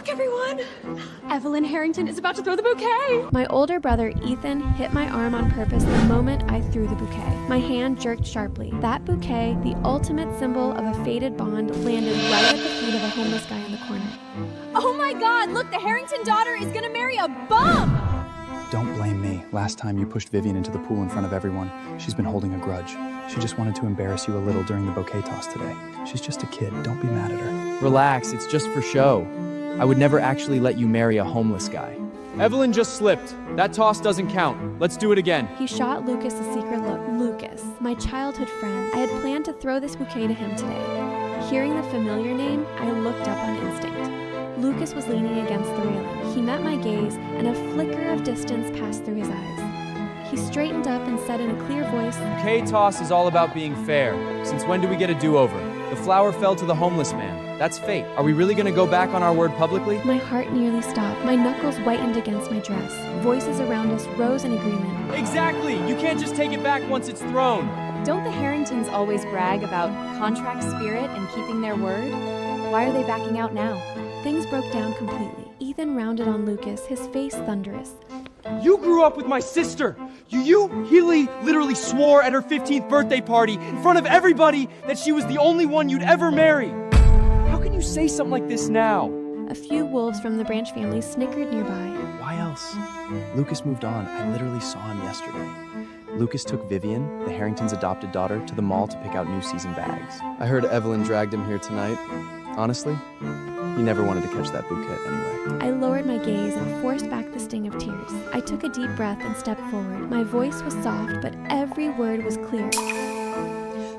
Look, everyone! Evelyn Harrington is about to throw the bouquet! My older brother, Ethan, hit my arm on purpose the moment I threw the bouquet. My hand jerked sharply. That bouquet, the ultimate symbol of a fated bond, landed right at the feet of a homeless guy in the corner. Oh my god, look, the Harrington daughter is gonna marry a bum! Don't blame me. Last time you pushed Vivian into the pool in front of everyone. She's been holding a grudge. She just wanted to embarrass you a little during the bouquet toss today. She's just a kid. Don't be mad at her. Relax, it's just for show. I would never actually let you marry a homeless guy. Evelyn just slipped. That toss doesn't count. Let's do it again. He shot Lucas a secret look. Lucas, my childhood friend. I had planned to throw this bouquet to him today. Hearing the familiar name, I looked up on instinct. Lucas was leaning against the railing. He met my gaze, and a flicker of distance passed through his eyes. He straightened up and said in a clear voice, Bouquet toss is all about being fair. Since when do we get a do-over? The flower fell to the homeless man. That's fate. Are we really gonna go back on our word publicly? My heart nearly stopped. My knuckles whitened against my dress. Voices around us rose in agreement. Exactly! You can't just take it back once it's thrown. Don't the Harringtons always brag about contract spirit and keeping their word? Why are they backing out now? Things broke down completely. Ethan rounded on Lucas, his face thunderous. You grew up with my sister! He literally swore at her 15th birthday party in front of everybody that she was the only one you'd ever marry! How can you say something like this now? A few wolves from the Branch family snickered nearby. Why else? Lucas moved on. I literally saw him yesterday. Lucas took Vivian, the Harringtons' adopted daughter, to the mall to pick out new season bags. I heard Evelyn dragged him here tonight. Honestly, he never wanted to catch that bouquet anyway. I lowered my gaze and forced back the sting of tears. I took a deep breath and stepped forward. My voice was soft, but every word was clear.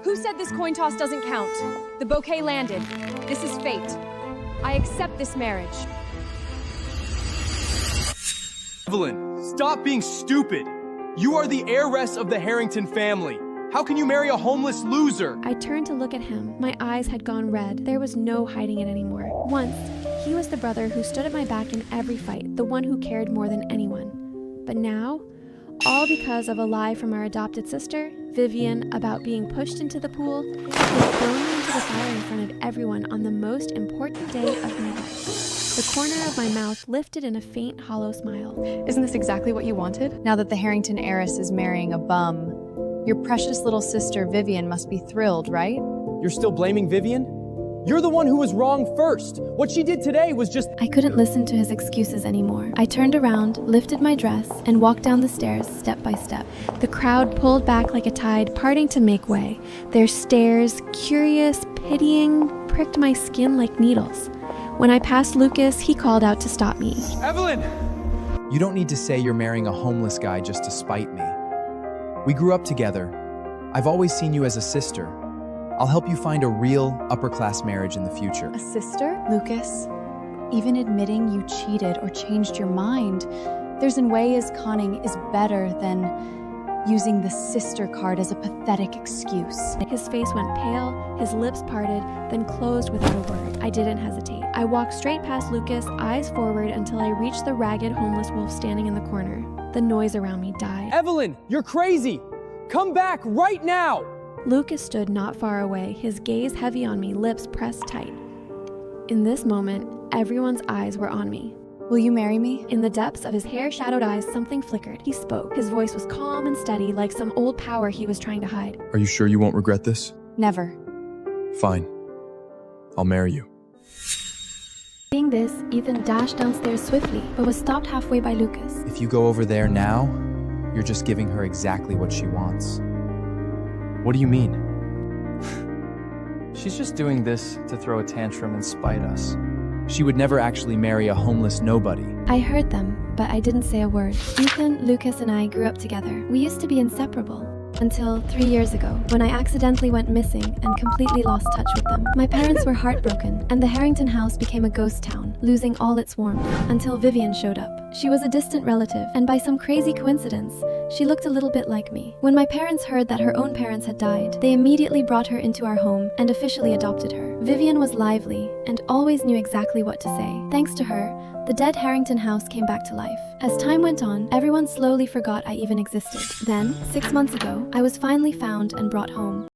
Who said this coin toss doesn't count? The bouquet landed. This is fate. I accept this marriage. Evelyn, stop being stupid! You are the heiress of the Harrington family. How can you marry a homeless loser? I turned to look at him. My eyes had gone red. There was no hiding it anymore. Once, he was the brother who stood at my back in every fight, the one who cared more than anyone. But now, all because of a lie from our adopted sister, Vivian, about being pushed into the pool, he had thrown me into the fire in front of everyone on the most important day of my life. The corner of my mouth lifted in a faint, hollow smile. Isn't this exactly what you wanted? Now that the Harrington heiress is marrying a bum, your precious little sister Vivian must be thrilled, right? You're still blaming Vivian? You're the one who was wrong first. What she did today was just... I couldn't listen to his excuses anymore. I turned around, lifted my dress, and walked down the stairs step by step. The crowd pulled back like a tide, parting to make way. Their stares, curious, pitying, pricked my skin like needles. When I passed Lucas, he called out to stop me. Evelyn! You don't need to say you're marrying a homeless guy just to spite me. We grew up together. I've always seen you as a sister. I'll help you find a real, upper-class marriage in the future. A sister? Lucas, even admitting you cheated or changed your mind, there's in ways conning is better than using the sister card as a pathetic excuse. His face went pale, his lips parted, then closed without a word. I didn't hesitate. I walked straight past Lucas, eyes forward, until I reached the ragged homeless wolf standing in the corner. The noise around me died. Evelyn, you're crazy! Come back right now! Lucas stood not far away, his gaze heavy on me, lips pressed tight. In this moment, everyone's eyes were on me. Will you marry me? In the depths of his hair-shadowed eyes, something flickered. He spoke. His voice was calm and steady, like some old power he was trying to hide. Are you sure you won't regret this? Never. Fine. I'll marry you. Seeing this, Ethan dashed downstairs swiftly, but was stopped halfway by Lucas. If you go over there now, you're just giving her exactly what she wants. What do you mean? She's just doing this to throw a tantrum and spite us. She would never actually marry a homeless nobody. I heard them, but I didn't say a word. Ethan, Lucas, and I grew up together. We used to be inseparable. Until 3 years ago, when I accidentally went missing and completely lost touch with them. My parents were heartbroken, and the Harrington house became a ghost town, losing all its warmth, until Vivian showed up. She was a distant relative, and by some crazy coincidence, she looked a little bit like me. When my parents heard that her own parents had died, they immediately brought her into our home and officially adopted her. Vivian was lively, and always knew exactly what to say. Thanks to her, the dead Harrington house came back to life. As time went on, everyone slowly forgot I even existed. Then, 6 months ago, I was finally found and brought home.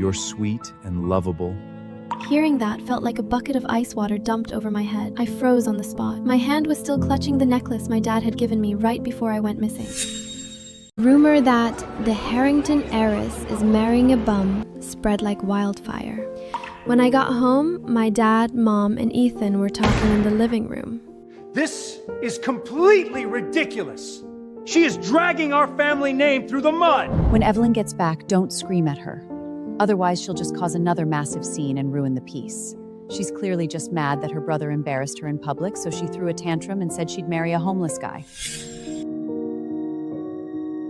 You're sweet and lovable. Hearing that felt like a bucket of ice water dumped over my head. I froze on the spot. My hand was still clutching the necklace my dad had given me right before I went missing. Rumor that the Harrington heiress is marrying a bum spread like wildfire. When I got home, my dad, mom, and Ethan were talking in the living room. This is completely ridiculous. She is dragging our family name through the mud. When Evelyn gets back, don't scream at her. Otherwise, she'll just cause another massive scene and ruin the peace. She's clearly just mad that her brother embarrassed her in public, so she threw a tantrum and said she'd marry a homeless guy.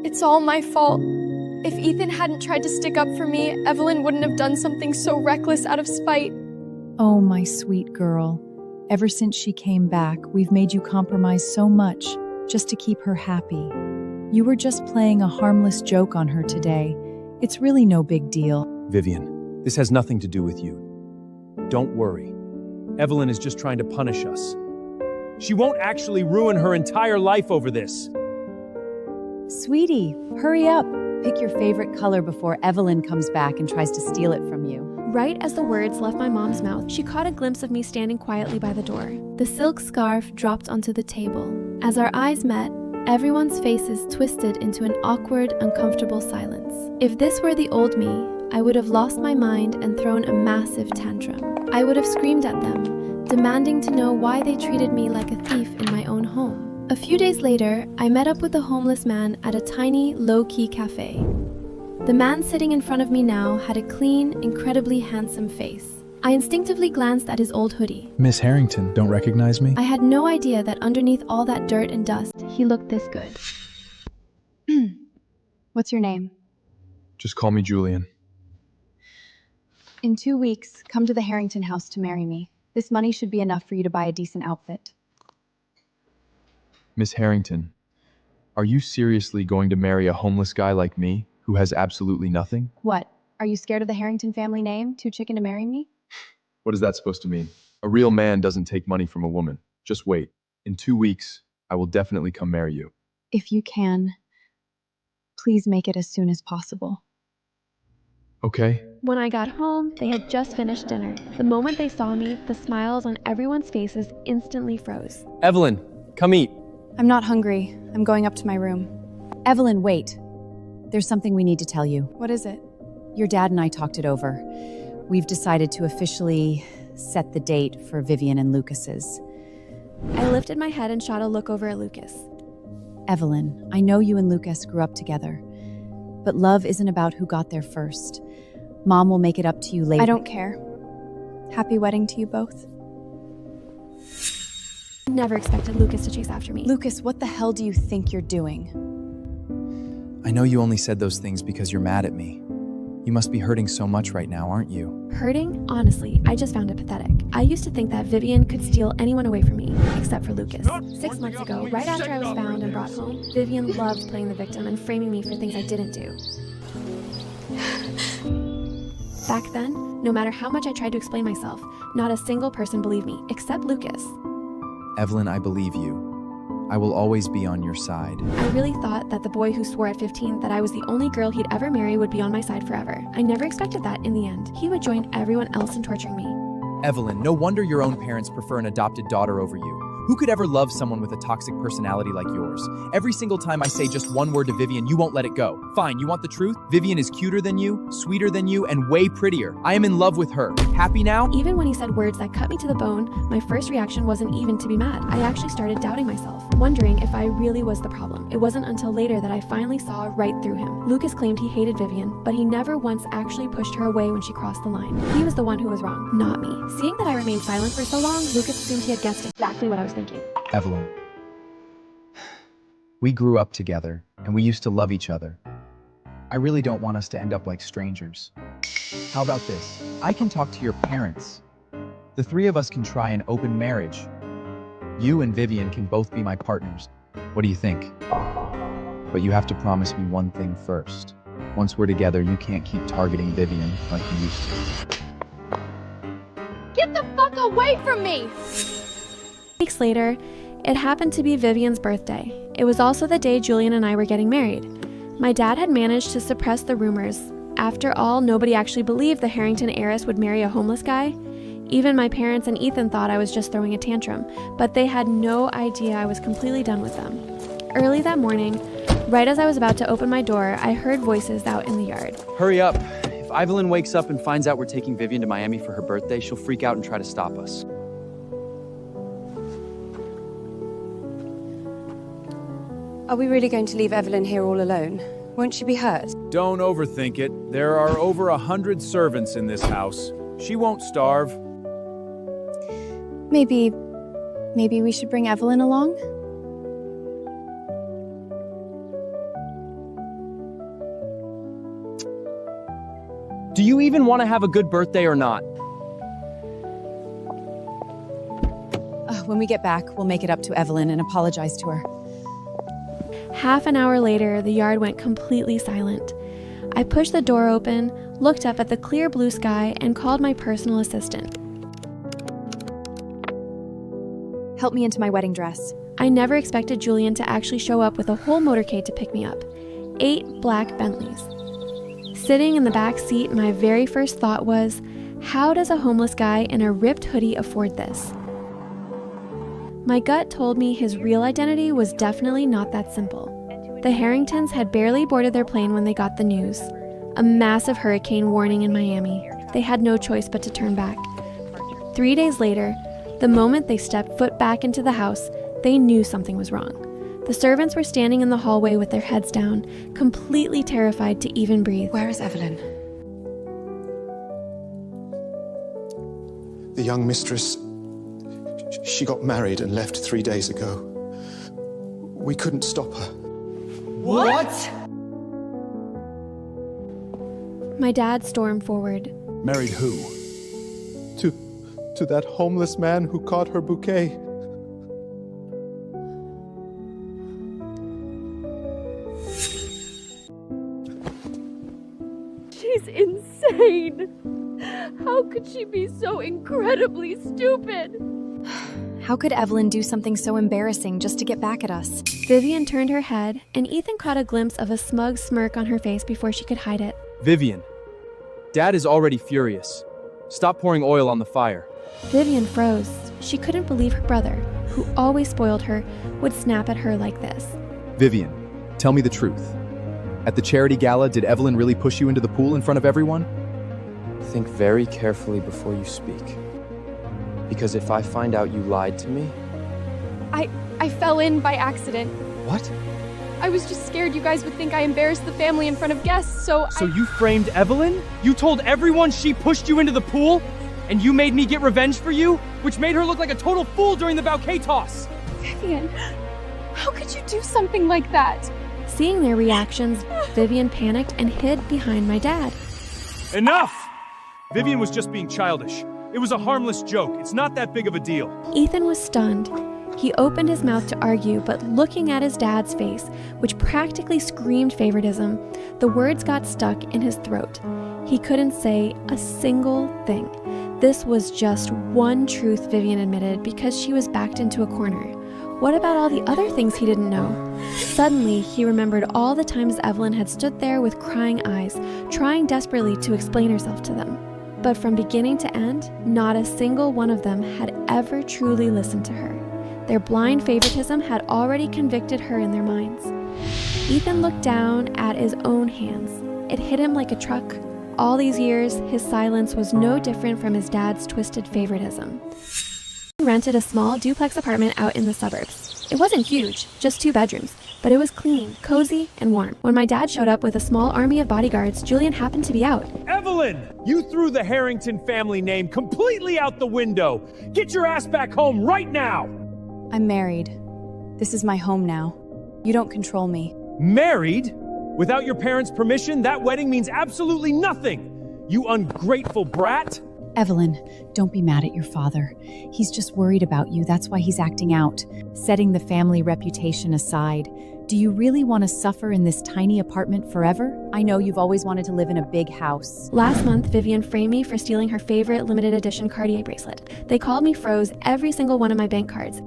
It's all my fault. If Ethan hadn't tried to stick up for me, Evelyn wouldn't have done something so reckless out of spite. Oh, my sweet girl. Ever since she came back, we've made you compromise so much just to keep her happy. You were just playing a harmless joke on her today. It's really no big deal. Vivian, this has nothing to do with you. Don't worry. Evelyn is just trying to punish us. She won't actually ruin her entire life over this. Sweetie, hurry up. Pick your favorite color before Evelyn comes back and tries to steal it from you. Right as the words left my mom's mouth, she caught a glimpse of me standing quietly by the door. The silk scarf dropped onto the table. As our eyes met, everyone's faces twisted into an awkward, uncomfortable silence. If this were the old me, I would have lost my mind and thrown a massive tantrum. I would have screamed at them, demanding to know why they treated me like a thief in my own home. A few days later, I met up with a homeless man at a tiny, low-key cafe. The man sitting in front of me now had a clean, incredibly handsome face. I instinctively glanced at his old hoodie. Miss Harrington, don't recognize me? I had no idea that underneath all that dirt and dust, he looked this good. What's your name? Just call me Julian. In 2 weeks, come to the Harrington house to marry me. This money should be enough for you to buy a decent outfit. Miss Harrington, are you seriously going to marry a homeless guy like me who has absolutely nothing? What? Are you scared of the Harrington family name? Too chicken to marry me? What is that supposed to mean? A real man doesn't take money from a woman. Just wait. In 2 weeks, I will definitely come marry you. If you can, please make it as soon as possible. Okay. When I got home, they had just finished dinner. The moment they saw me, the smiles on everyone's faces instantly froze. Evelyn, come eat. I'm not hungry. I'm going up to my room. Evelyn, wait. There's something we need to tell you. What is it? Your dad and I talked it over. We've decided to officially set the date for Vivian and Lucas's. I lifted my head and shot a look over at Lucas. Evelyn, I know you and Lucas grew up together, but love isn't about who got there first. Mom will make it up to you later. I don't care. Happy wedding to you both. Never expected Lucas to chase after me. Lucas, what the hell do you think you're doing? I know you only said those things because you're mad at me. You must be hurting so much right now, aren't you? Hurting? Honestly, I just found it pathetic. I used to think that Vivian could steal anyone away from me, except for Lucas. 6 months ago, right after I was found and brought home, Vivian loved playing the victim and framing me for things I didn't do. Back then, no matter how much I tried to explain myself, not a single person believed me, except Lucas. Evelyn, I believe you. I will always be on your side. I really thought that the boy who swore at 15 that I was the only girl he'd ever marry would be on my side forever. I never expected that in the end. He would join everyone else in torturing me. Evelyn, no wonder your own parents prefer an adopted daughter over you. Who could ever love someone with a toxic personality like yours? Every single time I say just one word to Vivian, you won't let it go. Fine, you want the truth? Vivian is cuter than you, sweeter than you, and way prettier. I am in love with her. Happy now? Even when he said words that cut me to the bone, my first reaction wasn't even to be mad. I actually started doubting myself, wondering if I really was the problem. It wasn't until later that I finally saw right through him. Lucas claimed he hated Vivian, but he never once actually pushed her away when she crossed the line. He was the one who was wrong, not me. Seeing that I remained silent for so long, Lucas assumed he had guessed exactly what I was thinking. Evelyn. We grew up together, and we used to love each other. I really don't want us to end up like strangers. How about this? I can talk to your parents. The three of us can try an open marriage. You and Vivian can both be my partners. What do you think? But you have to promise me one thing first. Once we're together, you can't keep targeting Vivian like you used to. Get the fuck away from me! Weeks later, it happened to be Vivian's birthday. It was also the day Julian and I were getting married. My dad had managed to suppress the rumors after all, nobody actually believed the Harrington heiress would marry a homeless guy. Even my parents and Ethan thought I was just throwing a tantrum, but they had no idea I was completely done with them. Early that morning, right as I was about to open my door, I heard voices out in the yard. Hurry up. If Evelyn wakes up and finds out we're taking Vivian to Miami for her birthday, she'll freak out and try to stop us. Are we really going to leave Evelyn here all alone? Won't she be hurt? Don't overthink it. There are over 100 servants in this house. She won't starve. Maybe we should bring Evelyn along? Do you even want to have a good birthday or not? When we get back, we'll make it up to Evelyn and apologize to her. Half an hour later, the yard went completely silent. I pushed the door open, looked up at the clear blue sky, and called my personal assistant. Help me into my wedding dress. I never expected Julian to actually show up with a whole motorcade to pick me up. 8 black Bentleys. Sitting in the back seat, my very first thought was, how does a homeless guy in a ripped hoodie afford this? My gut told me his real identity was definitely not that simple. The Harringtons had barely boarded their plane when they got the news. A massive hurricane warning in Miami. They had no choice but to turn back. 3 days later, the moment they stepped foot back into the house, they knew something was wrong. The servants were standing in the hallway with their heads down, completely terrified to even breathe. Where is Evelyn? The young mistress, she got married and left 3 days ago. We couldn't stop her. What? My dad stormed forward. Married who? To that homeless man who caught her bouquet. She's insane. How could she be so incredibly stupid? How could Evelyn do something so embarrassing just to get back at us? Vivian turned her head, and Ethan caught a glimpse of a smug smirk on her face before she could hide it. Vivian, Dad is already furious. Stop pouring oil on the fire. Vivian froze. She couldn't believe her brother, who always spoiled her, would snap at her like this. Vivian, tell me the truth. At the charity gala, did Evelyn really push you into the pool in front of everyone? Think very carefully before you speak. Because if I find out you lied to me... I fell in by accident. What? I was just scared you guys would think I embarrassed the family in front of guests, so you framed Evelyn? You told everyone she pushed you into the pool? And you made me get revenge for you? Which made her look like a total fool during the bouquet toss! Vivian, how could you do something like that? Seeing their reactions, Vivian panicked and hid behind my dad. Enough! Vivian was just being childish. It was a harmless joke. It's not that big of a deal. Ethan was stunned. He opened his mouth to argue, but looking at his dad's face, which practically screamed favoritism, the words got stuck in his throat. He couldn't say a single thing. This was just one truth Vivian admitted because she was backed into a corner. What about all the other things he didn't know? Suddenly, he remembered all the times Evelyn had stood there with crying eyes, trying desperately to explain herself to them. But from beginning to end, not a single one of them had ever truly listened to her. Their blind favoritism had already convicted her in their minds. Ethan looked down at his own hands. It hit him like a truck. All these years, his silence was no different from his dad's twisted favoritism. He rented a small duplex apartment out in the suburbs. It wasn't huge, just 2 bedrooms, but it was clean, cozy, and warm. When my dad showed up with a small army of bodyguards, Julian happened to be out. Evelyn! You threw the Harrington family name completely out the window! Get your ass back home right now! I'm married. This is my home now. You don't control me. Married? Without your parents' permission, that wedding means absolutely nothing! You ungrateful brat! Evelyn, don't be mad at your father. He's just worried about you. That's why he's acting out. Setting the family reputation aside, do you really want to suffer in this tiny apartment forever? I know you've always wanted to live in a big house. Last month, Vivian framed me for stealing her favorite limited edition Cartier bracelet. They called me froze every single one of my bank cards.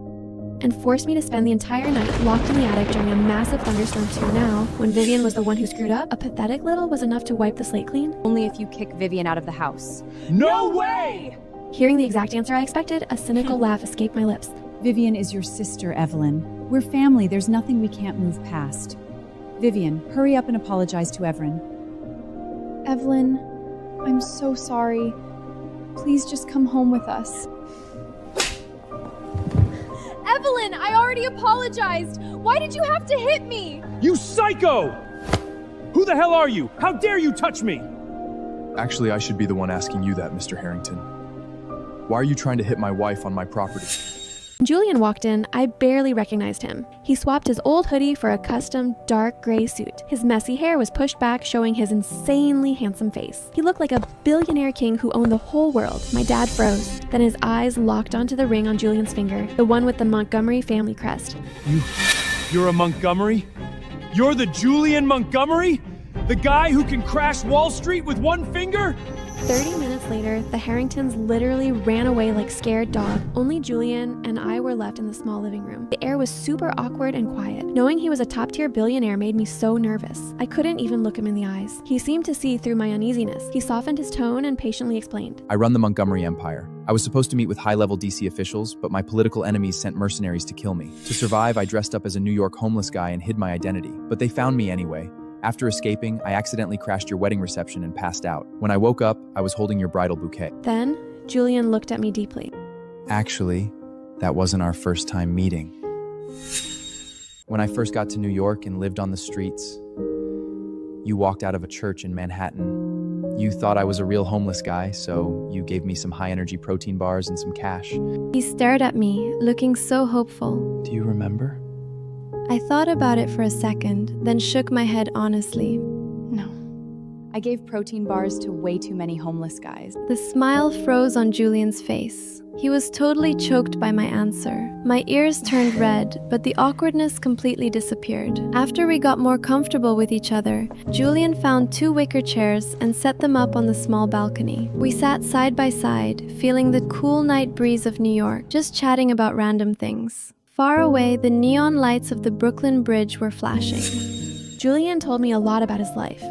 and forced me to spend the entire night locked in the attic during a massive thunderstorm too. Now, when Vivian was the one who screwed up, a pathetic little was enough to wipe the slate clean. Only if you kick Vivian out of the house. No way! Hearing the exact answer I expected, a cynical laugh escaped my lips. Vivian is your sister, Evelyn. We're family. There's nothing we can't move past. Vivian, hurry up and apologize to Evelyn. Evelyn, I'm so sorry. Please just come home with us. Evelyn, I already apologized. Why did you have to hit me? You psycho! Who the hell are you? How dare you touch me? Actually, I should be the one asking you that, Mr. Harrington. Why are you trying to hit my wife on my property? When Julian walked in, I barely recognized him. He swapped his old hoodie for a custom dark gray suit. His messy hair was pushed back, showing his insanely handsome face. He looked like a billionaire king who owned the whole world. My dad froze. Then his eyes locked onto the ring on Julian's finger, the one with the Montgomery family crest. You're a Montgomery? You're the Julian Montgomery? The guy who can crash Wall Street with one finger? 30 minutes later, the Harringtons literally ran away like scared dogs. Only Julian and I were left in the small living room. The air was super awkward and quiet. Knowing he was a top-tier billionaire made me so nervous. I couldn't even look him in the eyes. He seemed to see through my uneasiness. He softened his tone and patiently explained. I run the Montgomery Empire. I was supposed to meet with high-level DC officials, but my political enemies sent mercenaries to kill me. To survive, I dressed up as a New York homeless guy and hid my identity. But they found me anyway. After escaping, I accidentally crashed your wedding reception and passed out. When I woke up, I was holding your bridal bouquet. Then, Julian looked at me deeply. Actually, that wasn't our first time meeting. When I first got to New York and lived on the streets, you walked out of a church in Manhattan. You thought I was a real homeless guy, so you gave me some high-energy protein bars and some cash. He stared at me, looking so hopeful. Do you remember? I thought about it for a second, then shook my head honestly. No. I gave protein bars to way too many homeless guys. The smile froze on Julian's face. He was totally choked by my answer. My ears turned red, but the awkwardness completely disappeared. After we got more comfortable with each other, Julian found 2 wicker chairs and set them up on the small balcony. We sat side by side, feeling the cool night breeze of New York, just chatting about random things. Far away, the neon lights of the Brooklyn Bridge were flashing. Julian told me a lot about his life.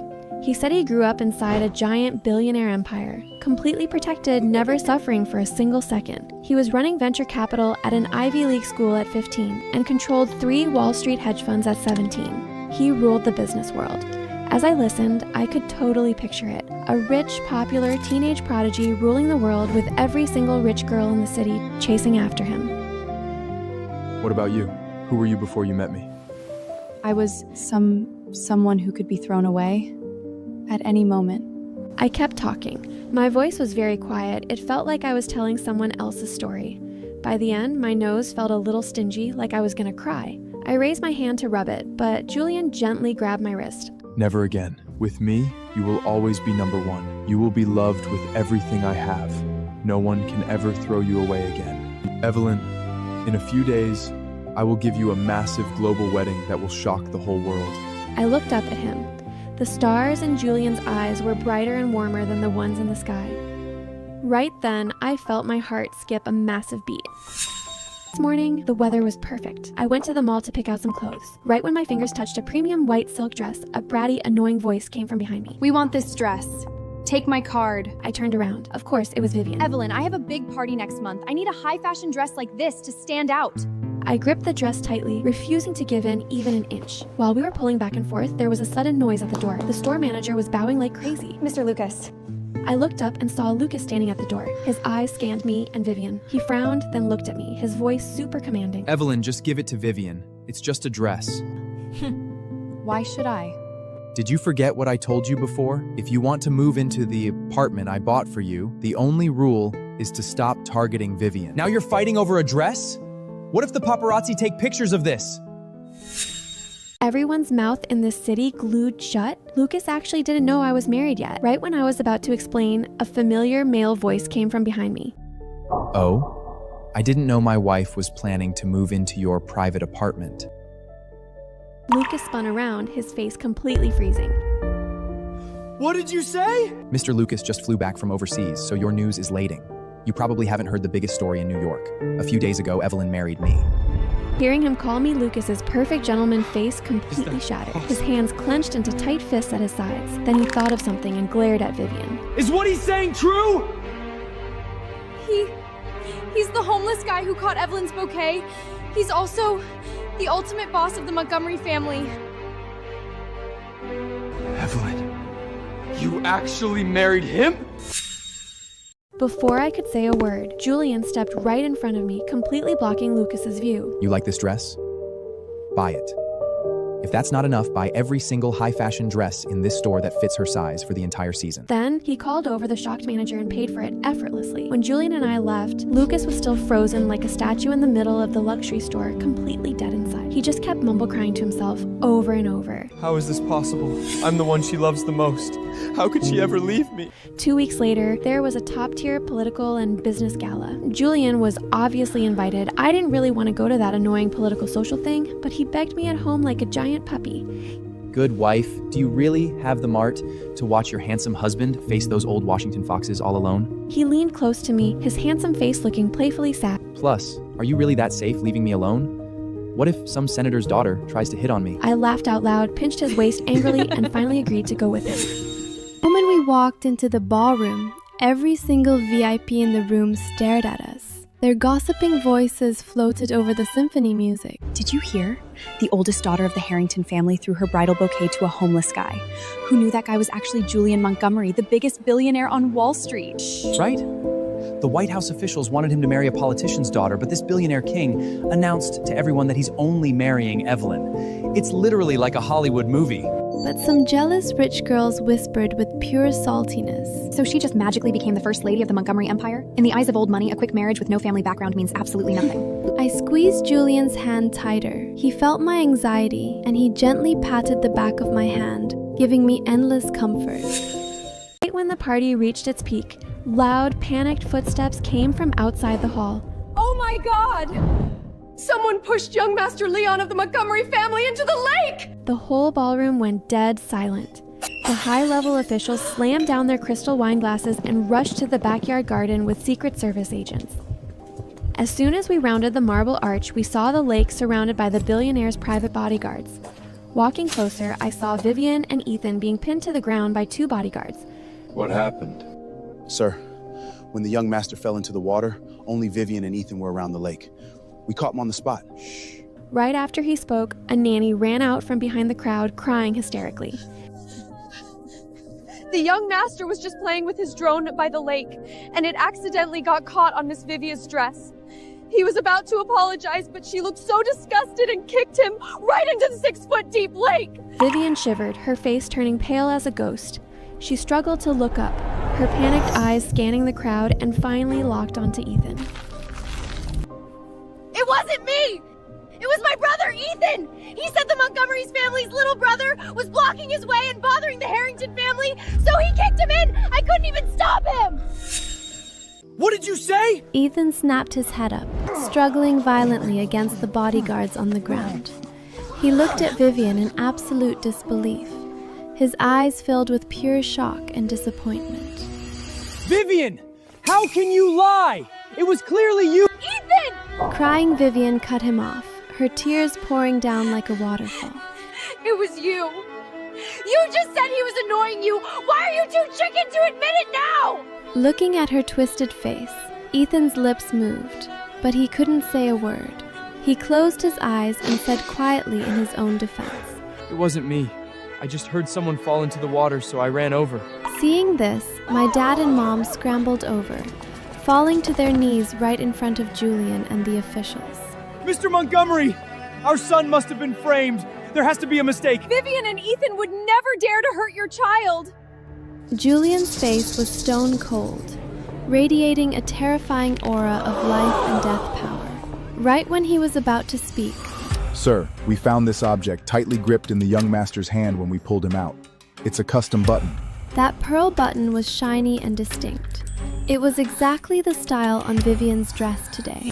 He said he grew up inside a giant billionaire empire, completely protected, never suffering for a single second. He was running venture capital at an Ivy League school at 15 and controlled 3 Wall Street hedge funds at 17. He ruled the business world. As I listened, I could totally picture it. A rich, popular teenage prodigy ruling the world with every single rich girl in the city chasing after him. What about you? Who were you before you met me? I was someone who could be thrown away at any moment. I kept talking. My voice was very quiet. It felt like I was telling someone else's story. By the end, my nose felt a little stingy, like I was gonna cry. I raised my hand to rub it, but Julian gently grabbed my wrist. Never again. With me, you will always be number 1. You will be loved with everything I have. No one can ever throw you away again. Evelyn, in a few days, I will give you a massive global wedding that will shock the whole world. I looked up at him. The stars in Julian's eyes were brighter and warmer than the ones in the sky. Right then, I felt my heart skip a massive beat. This morning, the weather was perfect. I went to the mall to pick out some clothes. Right when my fingers touched a premium white silk dress, a bratty, annoying voice came from behind me. We want this dress. Take my card. I turned around. Of course, it was Vivian. Evelyn, I have a big party next month. I need a high-fashion dress like this to stand out. I gripped the dress tightly, refusing to give in even an inch. While we were pulling back and forth, there was a sudden noise at the door. The store manager was bowing like crazy. Mr. Lucas. I looked up and saw Lucas standing at the door. His eyes scanned me and Vivian. He frowned, then looked at me, his voice super commanding. Evelyn, just give it to Vivian. It's just a dress. Why should I? Did you forget what I told you before? If you want to move into the apartment I bought for you, the only rule is to stop targeting Vivian. Now you're fighting over a dress? What if the paparazzi take pictures of this? Everyone's mouth in this city glued shut. Lucas actually didn't know I was married yet. Right when I was about to explain, a familiar male voice came from behind me. Oh? I didn't know my wife was planning to move into your private apartment. Lucas spun around, his face completely freezing. What did you say? Mr. Lucas just flew back from overseas, so your news is lating. You probably haven't heard the biggest story in New York. A few days ago, Evelyn married me. Hearing him call me Lucas's perfect gentleman face completely shattered. His hands clenched into tight fists at his sides. Then he thought of something and glared at Vivian. Is what he's saying true? He's the homeless guy who caught Evelyn's bouquet. He's also the ultimate boss of the Montgomery family. Evelyn, you actually married him? Before I could say a word, Julian stepped right in front of me, completely blocking Lucas's view. You like this dress? Buy it. If that's not enough, buy every single high-fashion dress in this store that fits her size for the entire season. Then, he called over the shocked manager and paid for it effortlessly. When Julian and I left, Lucas was still frozen like a statue in the middle of the luxury store, completely dead inside. He just kept mumble-crying to himself over and over. How is this possible? I'm the one she loves the most. How could she ever leave me? 2 weeks later, there was a top-tier political and business gala. Julian was obviously invited. I didn't really want to go to that annoying political social thing, but he begged me at home like a giant puppy. Good wife, do you really have the mart to watch your handsome husband face those old Washington foxes all alone? He leaned close to me, his handsome face looking playfully sad. Plus, are you really that safe leaving me alone? What if some senator's daughter tries to hit on me? I laughed out loud, pinched his waist angrily, and finally agreed to go with him. The moment we walked into the ballroom, every single VIP in the room stared at us. Their gossiping voices floated over the symphony music. Did you hear? The oldest daughter of the Harrington family threw her bridal bouquet to a homeless guy. Who knew that guy was actually Julian Montgomery, the biggest billionaire on Wall Street? Right? The White House officials wanted him to marry a politician's daughter, but this billionaire king announced to everyone that he's only marrying Evelyn. It's literally like a Hollywood movie. But some jealous rich girls whispered with pure saltiness. So she just magically became the first lady of the Montgomery Empire? In the eyes of old money, a quick marriage with no family background means absolutely nothing. I squeezed Julian's hand tighter. He felt my anxiety, and he gently patted the back of my hand, giving me endless comfort. Right when the party reached its peak, loud, panicked footsteps came from outside the hall. Oh my God! Someone pushed young Master Leon of the Montgomery family into the lake! The whole ballroom went dead silent. The high-level officials slammed down their crystal wine glasses and rushed to the backyard garden with Secret Service agents. As soon as we rounded the marble arch, we saw the lake surrounded by the billionaire's private bodyguards. Walking closer, I saw Vivian and Ethan being pinned to the ground by 2 bodyguards. What happened? Sir, when the young master fell into the water, only Vivian and Ethan were around the lake. We caught him on the spot. Shh. Right after he spoke, a nanny ran out from behind the crowd, crying hysterically. The young master was just playing with his drone by the lake, and it accidentally got caught on Miss Vivia's dress. He was about to apologize, but she looked so disgusted and kicked him right into the 6-foot-deep lake. Vivian shivered, her face turning pale as a ghost. She struggled to look up, her panicked eyes scanning the crowd, and finally locked onto Ethan. It wasn't me! It was my brother, Ethan! He said the Montgomery's family's little brother was blocking his way and bothering the Harrington family, so he kicked him in! I couldn't even stop him! What did you say? Ethan snapped his head up, struggling violently against the bodyguards on the ground. He looked at Vivian in absolute disbelief, his eyes filled with pure shock and disappointment. Vivian! How can you lie? It was clearly you! Ethan! Crying Vivian cut him off, her tears pouring down like a waterfall. It was you! You just said he was annoying you! Why are you too chicken to admit it now? Looking at her twisted face, Ethan's lips moved, but he couldn't say a word. He closed his eyes and said quietly in his own defense. It wasn't me. I just heard someone fall into the water, so I ran over. Seeing this, my dad and mom scrambled over, falling to their knees right in front of Julian and the officials. Mr. Montgomery! Our son must have been framed. There has to be a mistake. Vivian and Ethan would never dare to hurt your child. Julian's face was stone cold, radiating a terrifying aura of life and death power. Right when he was about to speak, Sir, we found this object tightly gripped in the young master's hand when we pulled him out. It's a custom button. That pearl button was shiny and distinct. It was exactly the style on Vivian's dress today.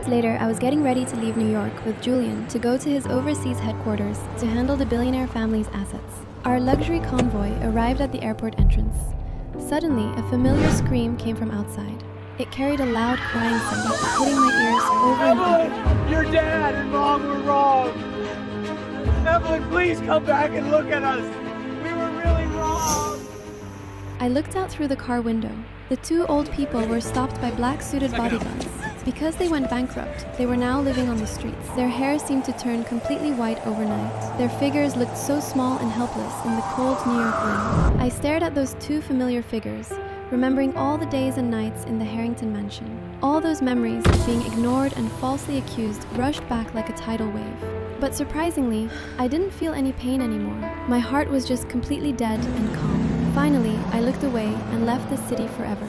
Later, I was getting ready to leave New York with Julian to go to his overseas headquarters to handle the Billionaire family's assets. Our luxury convoy arrived at the airport entrance. Suddenly, a familiar scream came from outside. It carried a loud crying sound, hitting my ears over and over. Your dad and mom were wrong. Evelyn, please come back and look at us. We were really wrong. I looked out through the car window. The two old people were stopped by black-suited bodyguards. Because they went bankrupt, they were now living on the streets. Their hair seemed to turn completely white overnight. Their figures looked so small and helpless in the cold New York wind. I stared at those two familiar figures, remembering all the days and nights in the Harrington mansion. All those memories of being ignored and falsely accused rushed back like a tidal wave. But surprisingly, I didn't feel any pain anymore. My heart was just completely dead and calm. Finally, I looked away and left the city forever.